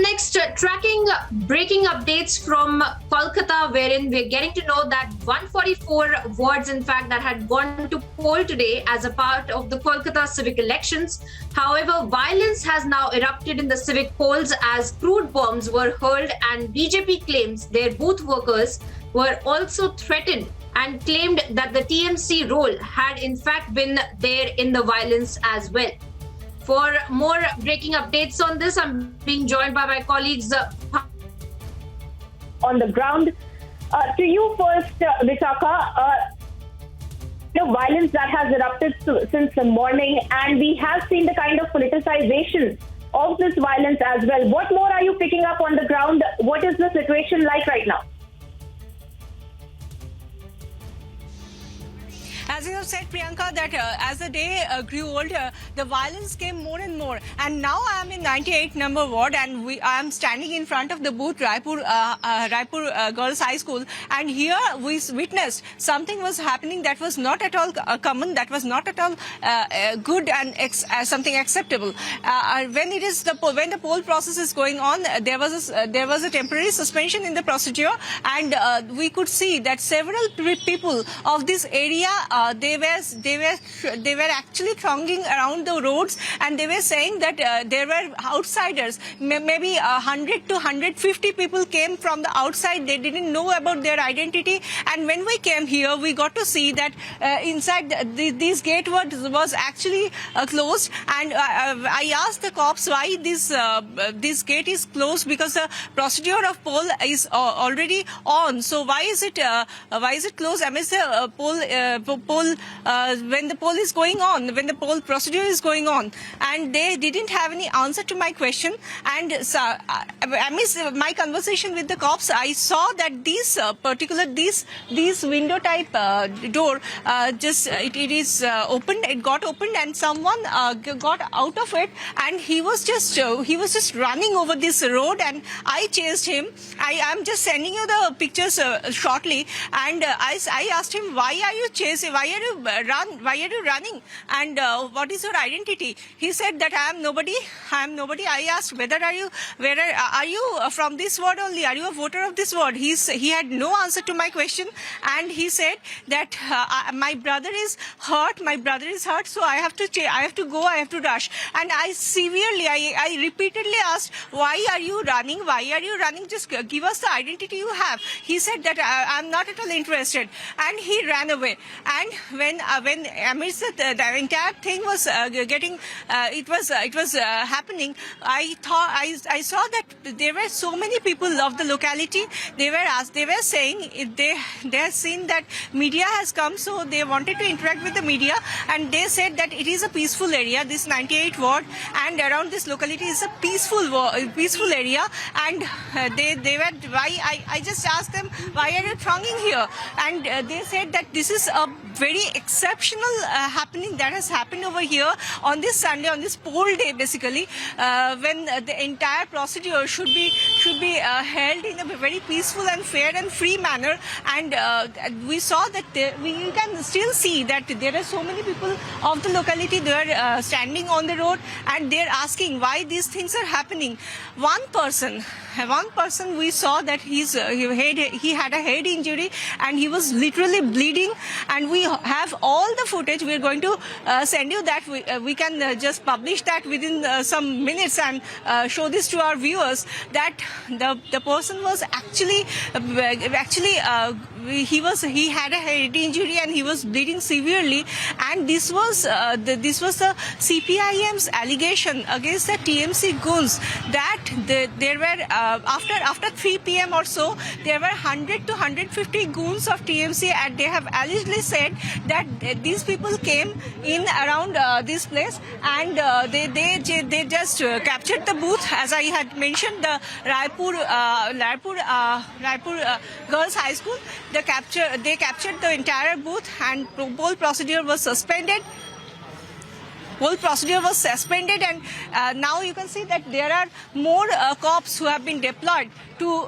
next, tracking breaking updates from Kolkata, wherein we're getting to know that 144 wards, in fact, that had gone to poll today as a part of the Kolkata civic elections. However, violence has now erupted in the civic polls as crude bombs were hurled, and BJP claims their booth workers were also threatened and claimed that the TMC role had in fact been there in the violence as well. For more breaking updates on this, I'm being joined by my colleagues on the ground. To you first, Vishakha. Violence that has erupted since the morning, and we have seen the kind of politicization of this violence as well. What more are you picking up on the ground? What is the situation like right now? As you have said, Priyanka, that as the day grew older, the violence came more and more. And now I am in 98 number ward, and I am standing in front of the booth, Raipur Girls High School. And here we witnessed something was happening that was not at all common, that was not at all good and something acceptable. When the poll process is going on, there was a temporary suspension in the procedure, and we could see that several people of this area. They were actually thronging around the roads, and they were saying that there were outsiders. Maybe 100 to 150 people came from the outside. They didn't know about their identity. And when we came here, we got to see that inside this gate was actually closed. And I asked the cops why this gate is closed, because the procedure of poll is already on. So why is it closed amidst the when the poll is going on, when the poll procedure is going on? And they didn't have any answer to my question. And amidst my conversation with the cops, I saw that these window type door it is opened. It got opened, and someone got out of it, and he was just running over this road, and I chased him. I am just sending you the pictures shortly, and I asked him, why are you chasing? Why are you running? And what is your identity? He said that I am nobody. I asked, are you from this ward only? Are you a voter of this ward? He had no answer to my question, and he said that my brother is hurt. So I have to go. I have to rush. And I repeatedly asked, why are you running? Just give us the identity you have. He said that I'm not at all interested, and he ran away. And when amidst the entire thing was happening, I saw that there were so many people of the locality. They were saying they have seen that media has come, so they wanted to interact with the media, and they said that it is a peaceful area. This 98 ward and around this locality is a peaceful area, and they were. I just asked them, why are you thronging here? And they said that this is a very exceptional happening that has happened over here on this Sunday, on this poll day, basically, when the entire procedure should be held in a very peaceful and fair and free manner. And we saw that we can still see that there are so many people of the locality. They are standing on the road, and they are asking why these things are happening. One person we saw that he had a head injury, and he was literally bleeding, and we have all the footage. We are going to send you that. We can just publish that within some minutes and show this to our viewers, that the person was actually he had a head injury, and he was bleeding severely. And this was the CPIM's allegation against the TMC goons, that there were after 3 p.m. or so, there were 100 to 150 goons of TMC, and they have allegedly said that these people came in around this place, and they just captured the booth, as I had mentioned, the Raipur Girls High School. They captured the entire booth, and poll procedure was suspended. Whole procedure was suspended, and now you can see that there are more cops who have been deployed to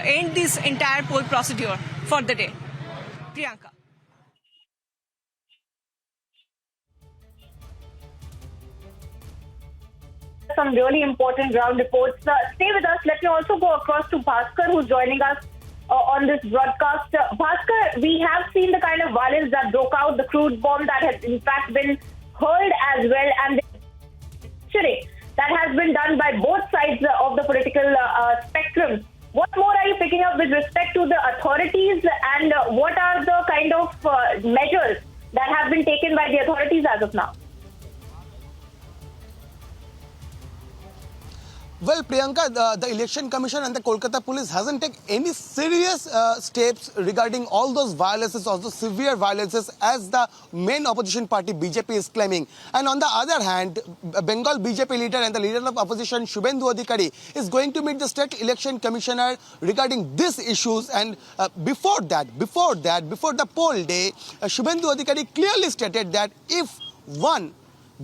end this entire poll procedure for the day. Priyanka. some really important ground reports. Stay with us. Let me also go across to Bhaskar, who's joining us on this broadcast. Bhaskar, we have seen the kind of violence that broke out, the crude bomb that has in fact been hurled as well, and the that has been done by both sides of the political spectrum. What more are you picking up with respect to the authorities, and what are the kind of measures that have been taken by the authorities as of now? Well, Priyanka, the Election Commission and the Kolkata Police hasn't taken any serious steps regarding all those violences, also severe violences, as the main opposition party BJP is claiming. And on the other hand, Bengal BJP leader and the leader of opposition Shubhendu Adhikari is going to meet the State Election Commissioner regarding these issues. And before the poll day, Shubhendu Adhikari clearly stated that if one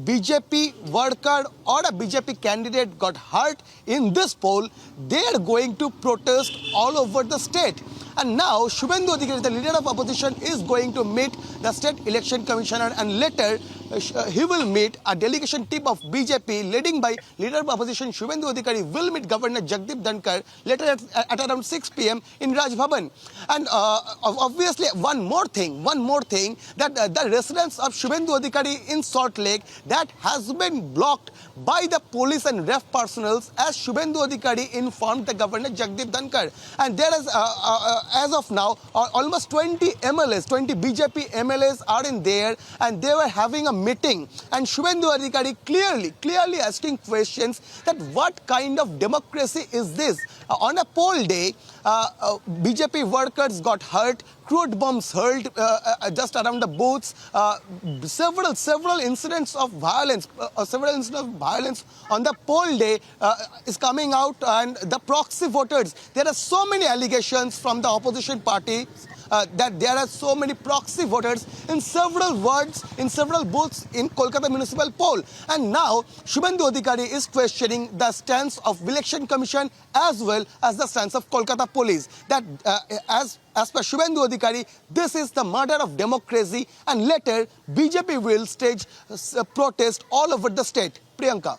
BJP worker or a BJP candidate got hurt in this poll, they are going to protest all over the state. And now Shubhendu Adhikari, the leader of opposition, is going to meet the State Election Commissioner, and later he will meet a delegation team of BJP leading by leader of opposition Shubhendu Adhikari will meet Governor Jagdeep Dhankar later at around 6 p.m. in Raj Bhavan. And obviously one more thing that the residence of Shubhendu Adhikari in Salt Lake, that has been blocked by the police and ref personnel, as Shubhendu Adhikari informed the Governor Jagdeep Dhankar. And there is as of now almost 20 MLAs, 20 BJP MLAs are in there, and they were having a meeting, and Shubhendu Adhikari clearly asking questions that what kind of democracy is this? On a poll day, BJP workers got hurt, crude bombs hurled just around the booths, several incidents of violence, on the poll day is coming out, and the proxy voters, there are so many allegations from the opposition party that there are so many proxy voters in several wards, in several booths in Kolkata municipal poll. And now Shubhendu Adhikari is questioning the stance of Election Commission as well as the stance of Kolkata Police. That as per Shubhendu Adhikari, this is the murder of democracy, and later BJP will stage protest all over the state. Priyanka.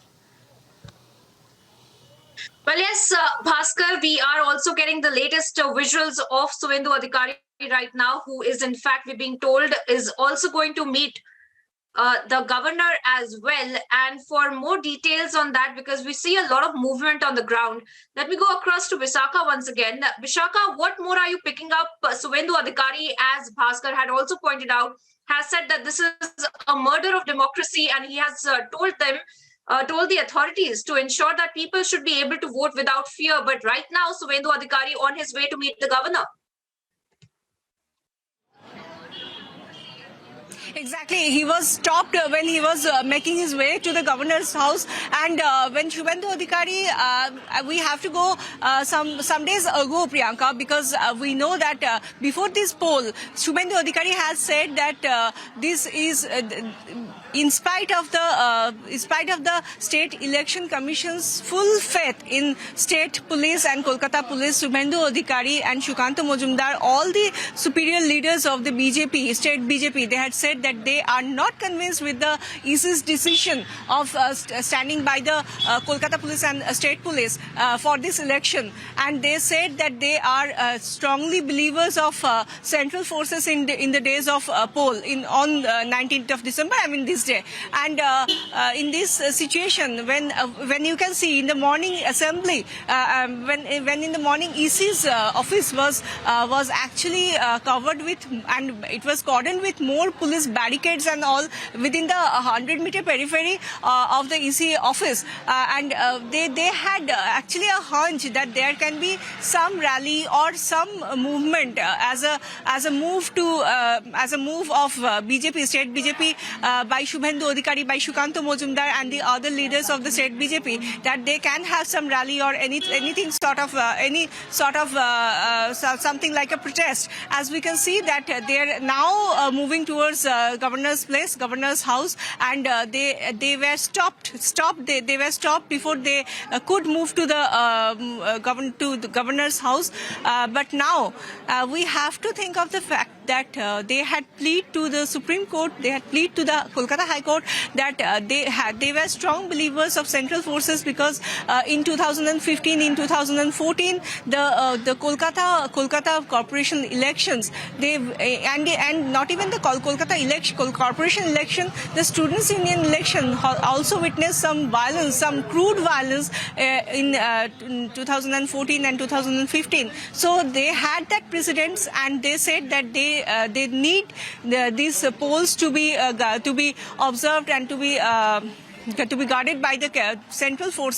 Well, yes, Bhaskar, we are also getting the latest visuals of Shubhendu Adhikari right now, who is in fact, we're being told, is also going to meet the governor as well. And for more details on that, because we see a lot of movement on the ground, let me go across to Vishakha once again. Vishakha, what more are you picking up? Shubhendu Adhikari, as Bhaskar had also pointed out, has said that this is a murder of democracy, and he has told the authorities to ensure that people should be able to vote without fear. But right now, Shubhendu Adhikari on his way to meet the governor. Exactly. He was stopped when he was making his way to the governor's house. And when Shubhendu Adhikari, we have to go some days ago, Priyanka, because we know that before this poll, Shubhendu Adhikari has said that this is in spite of the State Election Commission's full faith in State Police and Kolkata Police, Shubhendu Adhikari and Sukanta Majumdar, all the superior leaders of the BJP, State BJP, they had said that they are not convinced with the EC's decision of standing by the Kolkata Police and State Police for this election. And they said that they are strongly believers of central forces in the days of poll on 19th of December, I mean this day. And in this situation, when you can see in the morning assembly, when in the morning EC's office was actually covered with, and it was cordoned with more police barricades and all within the 100-meter periphery of the EC office, and they had actually a hunch that there can be some rally or some movement as a move of BJP, State BJP by Shubhendu Adhikari, by Sukanta Majumdar and the other leaders of the State BJP, that they can have some rally or anything sort of something like a protest. As we can see that they are now moving towards governor's place, governor's house, and they were stopped. They were stopped before they could move to the governor's house. But now we have to think of the fact that they had plead to the Supreme Court, they had plead to the Kolkata High Court that they were strong believers of central forces because in 2015, in 2014, the Kolkata corporation elections, and not even the Kolkata corporation election, the students' union election also witnessed some violence, some crude violence in 2014 and 2015. So they had that precedents, and they said that they need these polls to be observed and to be guarded by the central forces.